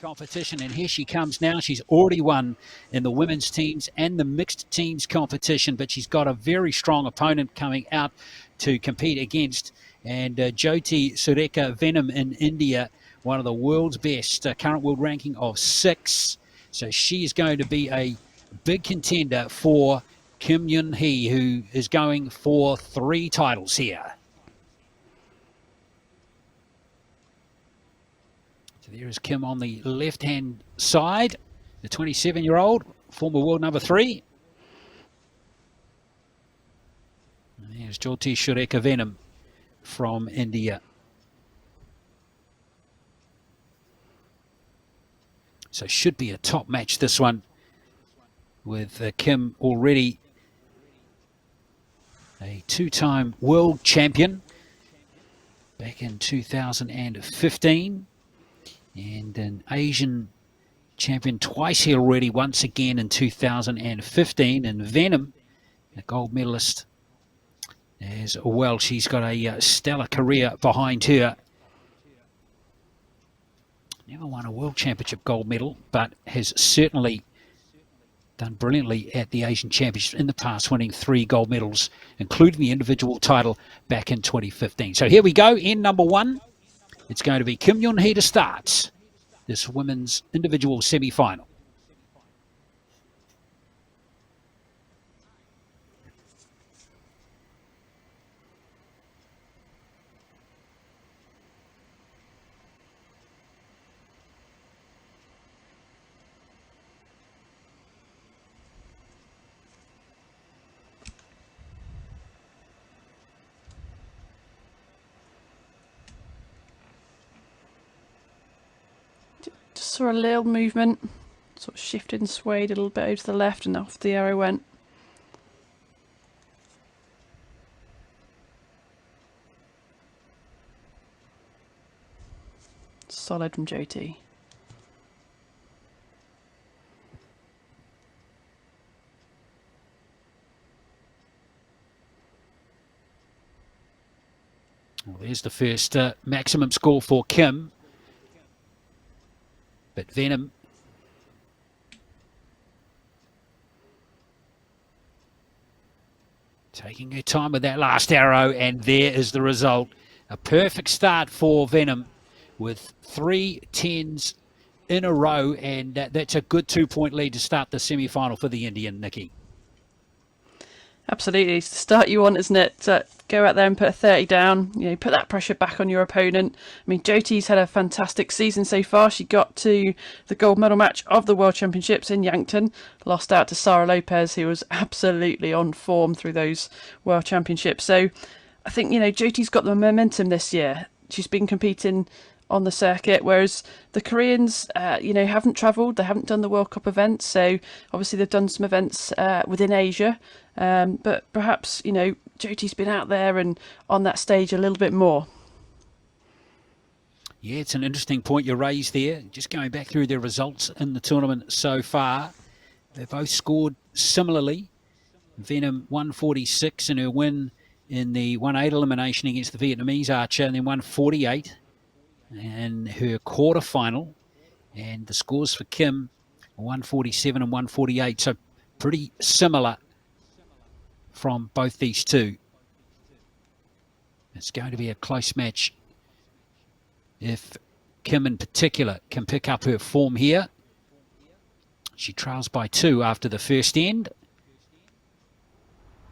competition, and here she comes now. She's already won in the women's teams and the mixed teams competition, but she's got a very strong opponent coming out to compete against. And Jyothi Surekha Vennam in India, one of the world's best, current world ranking of 6. So she's going to be a big contender for Kim Yunhee, who is going for 3 titles here. So there is Kim on the left-hand side, the 27-year-old, former world number 3. And there's Jyothi Surekha Vennam from India. So should be a top match, this one, with Kim already a 2-time world champion back in 2015 and an Asian champion twice here already, once again in 2015, and Vennam, a gold medalist as well. She's got a stellar career behind her. Never won a world championship gold medal, but has certainly done brilliantly at the Asian Championships in the past, winning 3 gold medals, including the individual title back in 2015. So here we go, end number 1. It's going to be Kim Yunhee to start this women's individual semi-final. Just saw a little movement, sort of shifted and swayed a little bit over to the left, and off the arrow went. Solid from Jyothi. Well, there's the first maximum score for Kim. But Vennam taking her time with that last arrow, and there is the result. A perfect start for Vennam with 3 10s in a row, and that's a good 2-point lead to start the semi-final for the Indian, Nikki. Absolutely, it's the start you want, isn't it? To go out there and put a 30 down, you know, put that pressure back on your opponent. I mean, Jyothi's had a fantastic season so far. She got to the gold medal match of the World Championships in Yankton, lost out to Sara Lopez, who was absolutely on form through those World Championships. So I think, you know, Jyothi's got the momentum this year. She's been competing on the circuit, whereas the Koreans, you know, haven't travelled. They haven't done the World Cup events, so obviously they've done some events within Asia. But perhaps, you know, Jyothi's been out there and on that stage a little bit more. Yeah, it's an interesting point you raised there. Just going back through their results in the tournament so far, they both scored similarly. Vennam 146 in her win in the 1-8 elimination against the Vietnamese archer, and then 148 in her quarterfinal. And the scores for Kim 147 and 148, so pretty similar from both these two. It's going to be a close match if Kim in particular can pick up her form here. She trails by 2 after the first end.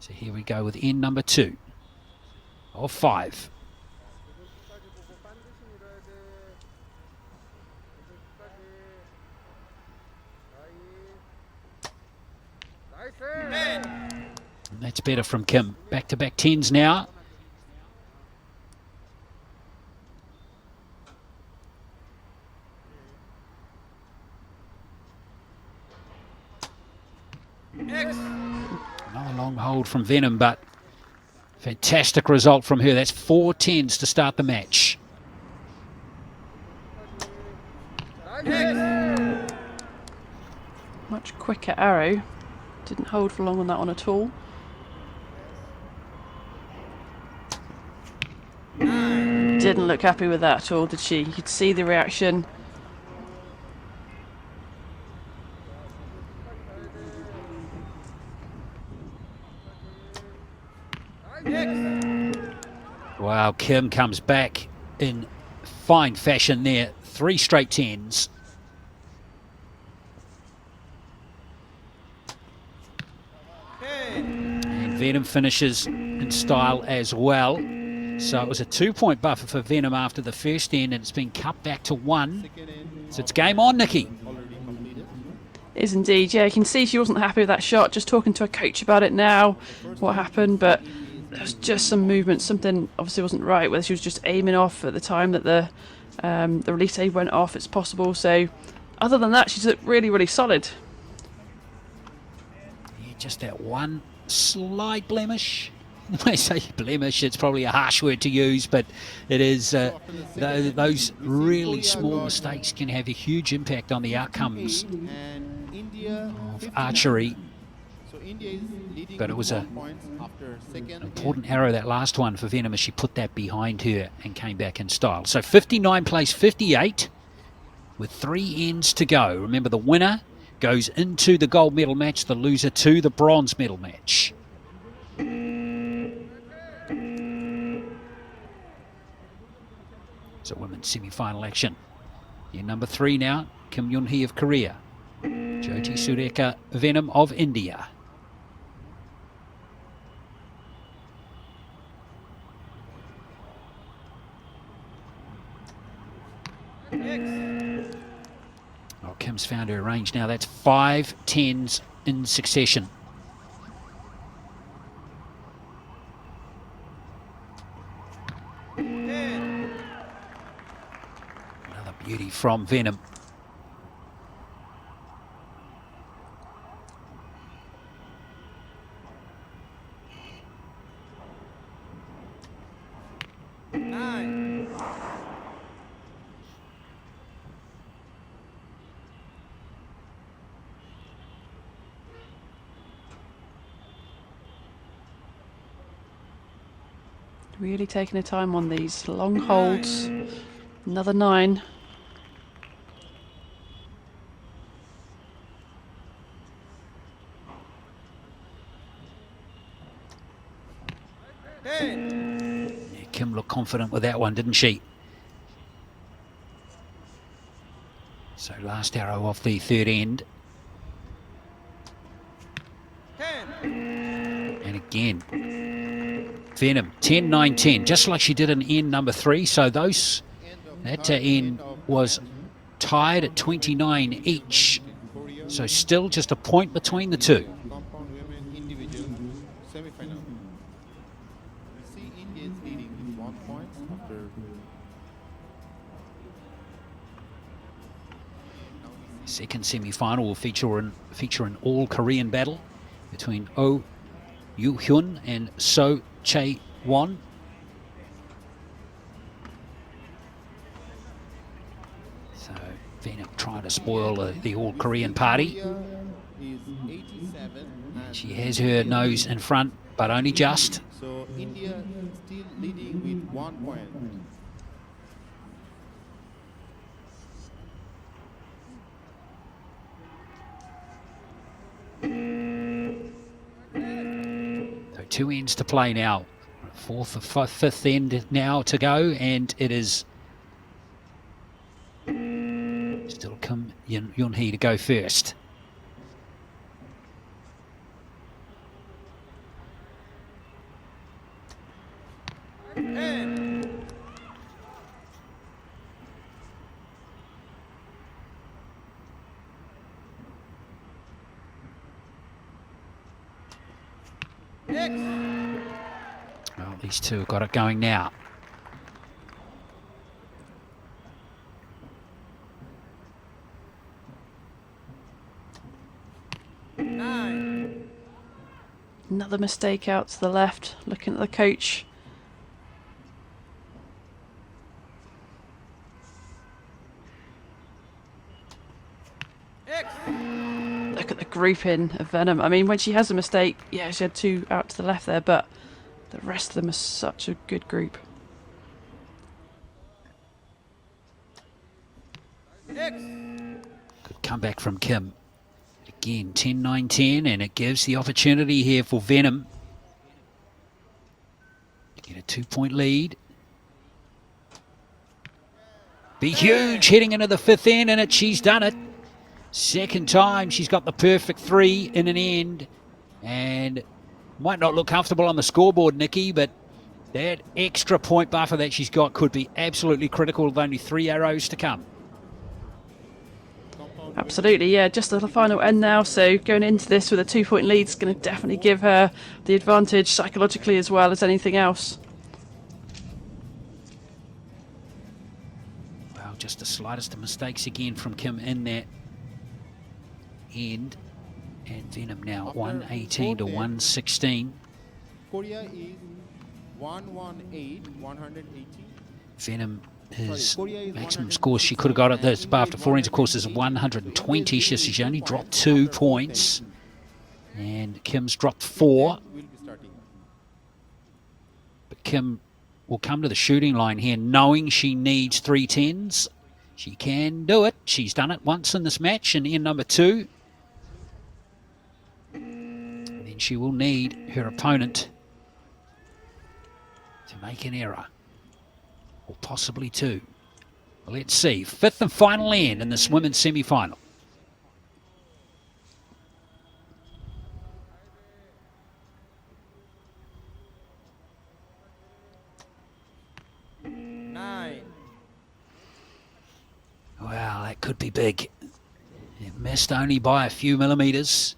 So here we go with end number 2 of 5. And that's better from Kim. Back-to-back 10s now. Another long hold from Vennam, but fantastic result from her. That's 4 10s to start the match. Much quicker arrow. Didn't hold for long on that one at all. Didn't look happy with that at all, did she? You could see the reaction. Wow, Kim comes back in fine fashion there. 3 straight 10s. And Vennam finishes in style as well. So it was a 2-point buffer for Vennam after the first end, and it's been cut back to 1. So it's game on, Nikki. It is indeed, yeah. You can see she wasn't happy with that shot. Just talking to her coach about it now, what happened, but there was just some movement. Something obviously wasn't right, whether she was just aiming off at the time that the release aid went off. It's possible. So other than that, she's looked really, really solid. Yeah, just that one slight blemish. When I say blemish, it's probably a harsh word to use, but it is. Those really small mistakes can have a huge impact on the outcomes of archery. But it was an important arrow, that last one for Vennam, as she put that behind her and came back in style. So 59 plays 58 with 3 ends to go. Remember, the winner goes into the gold medal match, the loser to the bronze medal match. So women's semi-final action. Your number 3 now, Kim Yunhee of Korea. Jyothi Surekha Vennam of India. Oh, Kim's found her range now. That's 5 10s in succession. Another beauty from Vennam. Really taking her time on these long holds. Another 9. Yeah, Kim looked confident with that one, didn't she? So last arrow off the 3rd end. And again, Vennam 10 9 10, just like she did in end number 3. So that end was tied at 29 each. So still just a point between the two. Second semi-final will feature an all-Korean battle between Oh Yoo-hyun and So Chae-won. So Vennam trying to spoil the all-Korean party. She has her nose in front, but only just. So India still leading with 1 point. So 2 ends to play now. 4th or 5th end now to go, and it is still Kim Yunhee to go first. Well, these two have got it going now. Another mistake out to the left, looking at the coach. Look at the grouping of Vennam. I mean, when she has a mistake, yeah, she had 2 out to the left there, but the rest of them are such a good group. Good comeback from Kim. Again, 10 9 10, and it gives the opportunity here for Vennam. Get a 2-point lead. Be huge heading into the 5th end, and she's done it. Second time she's got the perfect 3 in an end. And might not look comfortable on the scoreboard, Nikki, but that extra point buffer that she's got could be absolutely critical with only 3 arrows to come. Absolutely, yeah, just the final end now, so going into this with a 2-point lead is going to definitely give her the advantage psychologically as well as anything else. Well, just the slightest of mistakes again from Kim in that end. And Venom now 118 to 116. Korea is 118, 118. Venom, his maximum score she could have got at this after 4 ends, of course, is 120. She's only dropped 2 points. And Kim's dropped 4. But Kim will come to the shooting line here knowing she needs 3 10s. She can do it. She's done it once in this match in end number 2. And then she will need her opponent to make an error. Or possibly 2. Well, let's see. 5th and final end in this women's semi-final. Wow, that could be big. It missed only by a few millimetres.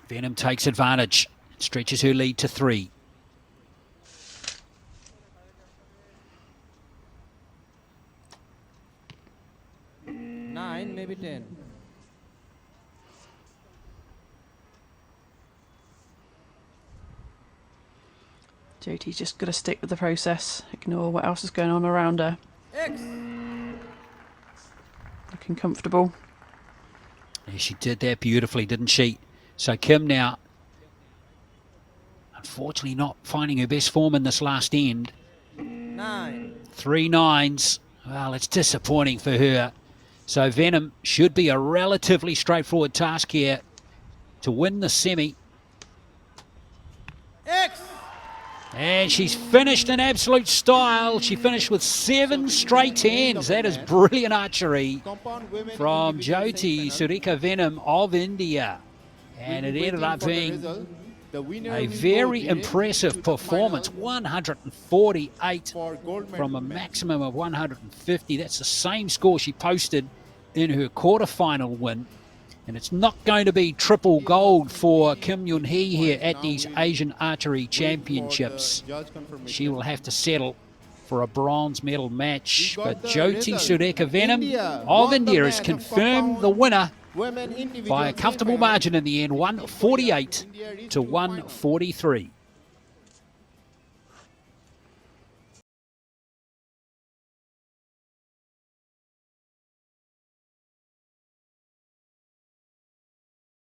Venom takes advantage, stretches her lead to 3. Maybe 10. Jyothi's just got to stick with the process, ignore what else is going on around her. Looking comfortable. Yeah, she did that beautifully, didn't she? So Kim now, unfortunately not finding her best form in this last end. 3 9s. Well, it's disappointing for her. So Venom should be a relatively straightforward task here to win the semi. And she's finished in absolute style. She finished with 7 straight 10s. That is brilliant archery from Jyothi Surekha Vennam of India. And it ended up being a very impressive performance. 148 from a maximum of 150. That's the same score she posted in her quarterfinal win. And it's not going to be triple gold for Kim Yunhee here at these Asian Archery Championships. She will have to settle for a bronze medal match. But Jyothi Surekha Vennam of India has confirmed the winner by a comfortable margin in the end, 148 to 143.